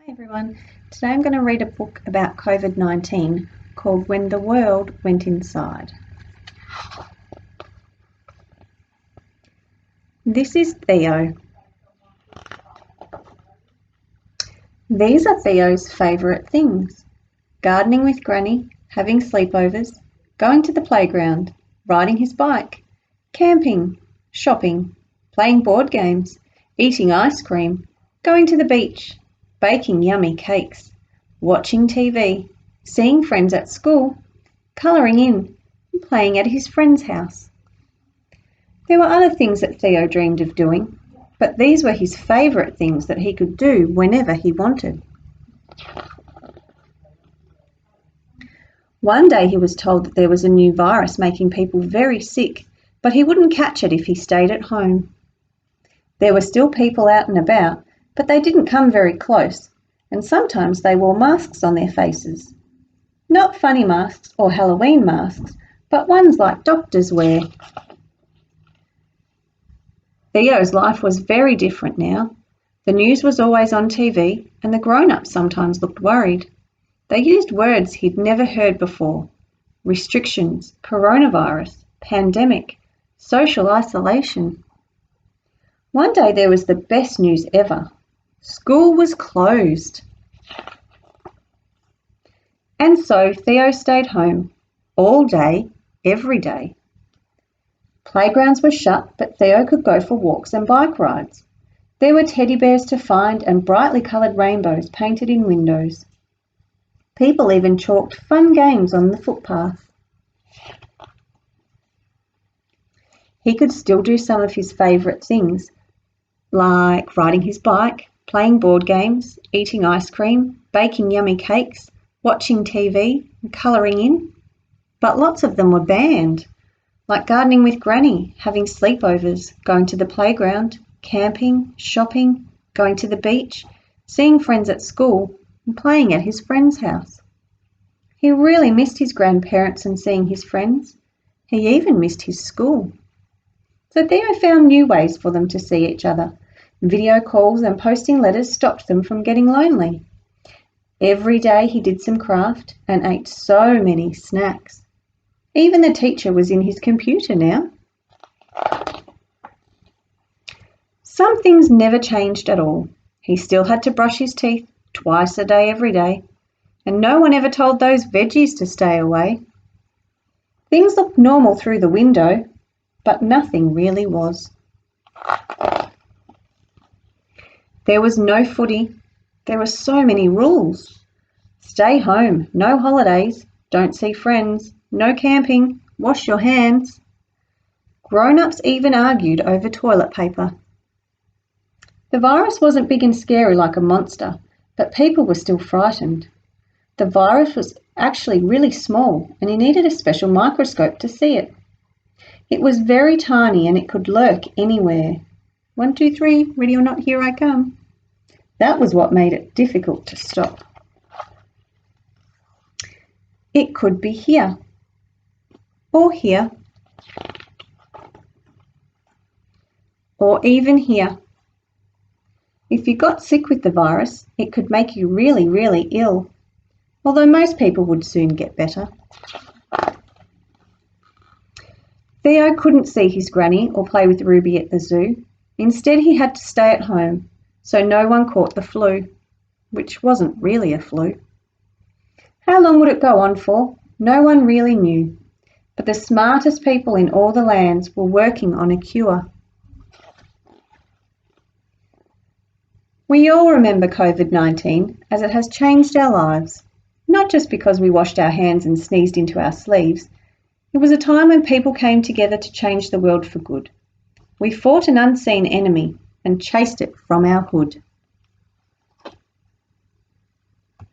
Hi everyone, today I'm going to read a book about COVID-19 called When the World Went Inside. This is Theo. These are Theo's favourite things: gardening with Granny, having sleepovers, going to the playground, riding his bike, camping, shopping, playing board games, eating ice cream, going to the beach, baking yummy cakes, watching TV, seeing friends at school, colouring in, and playing at his friend's house. There were other things that Theo dreamed of doing, but these were his favourite things that he could do whenever he wanted. One day he was told that there was a new virus making people very sick, but he wouldn't catch it if he stayed at home. There were still people out and about, but they didn't come very close, and sometimes they wore masks on their faces. Not funny masks or Halloween masks, but ones like doctors wear. Theo's life was very different now. The news was always on TV, and the grown-ups sometimes looked worried. They used words he'd never heard before: restrictions, coronavirus, pandemic, social isolation. One day there was the best news ever. School was closed. And so Theo stayed home, all day, every day. Playgrounds were shut, but Theo could go for walks and bike rides. There were teddy bears to find and brightly coloured rainbows painted in windows. People even chalked fun games on the footpath. He could still do some of his favourite things, like riding his bike, playing board games, eating ice cream, baking yummy cakes, watching TV, and colouring in. But lots of them were banned, like gardening with Granny, having sleepovers, going to the playground, camping, shopping, going to the beach, seeing friends at school, and playing at his friend's house. He really missed his grandparents and seeing his friends. He even missed his school. So Theo found new ways for them to see each other. Video calls and posting letters stopped them from getting lonely. Every day he did some craft and ate so many snacks. Even the teacher was in his computer now. Some things never changed at all. He still had to brush his teeth twice a day every day, and no one ever told those veggies to stay away. Things looked normal through the window, but nothing really was. There was no footy. There were so many rules. Stay home, no holidays, don't see friends, no camping, wash your hands. Grown-ups even argued over toilet paper. The virus wasn't big and scary like a monster, but people were still frightened. The virus was actually really small, and you needed a special microscope to see it. It was very tiny and it could lurk anywhere. 1, 2, 3, ready or not, here I come. That was what made it difficult to stop. It could be here, or here, or even here. If you got sick with the virus, it could make you really, really ill, although most people would soon get better. Theo couldn't see his granny or play with Ruby at the zoo. Instead, he had to stay at home, so no one caught the flu, which wasn't really a flu. How long would it go on for? No one really knew, but the smartest people in all the lands were working on a cure. We all remember COVID-19 as it has changed our lives, not just because we washed our hands and sneezed into our sleeves. It was a time when people came together to change the world for good. We fought an unseen enemy and chased it from our hood.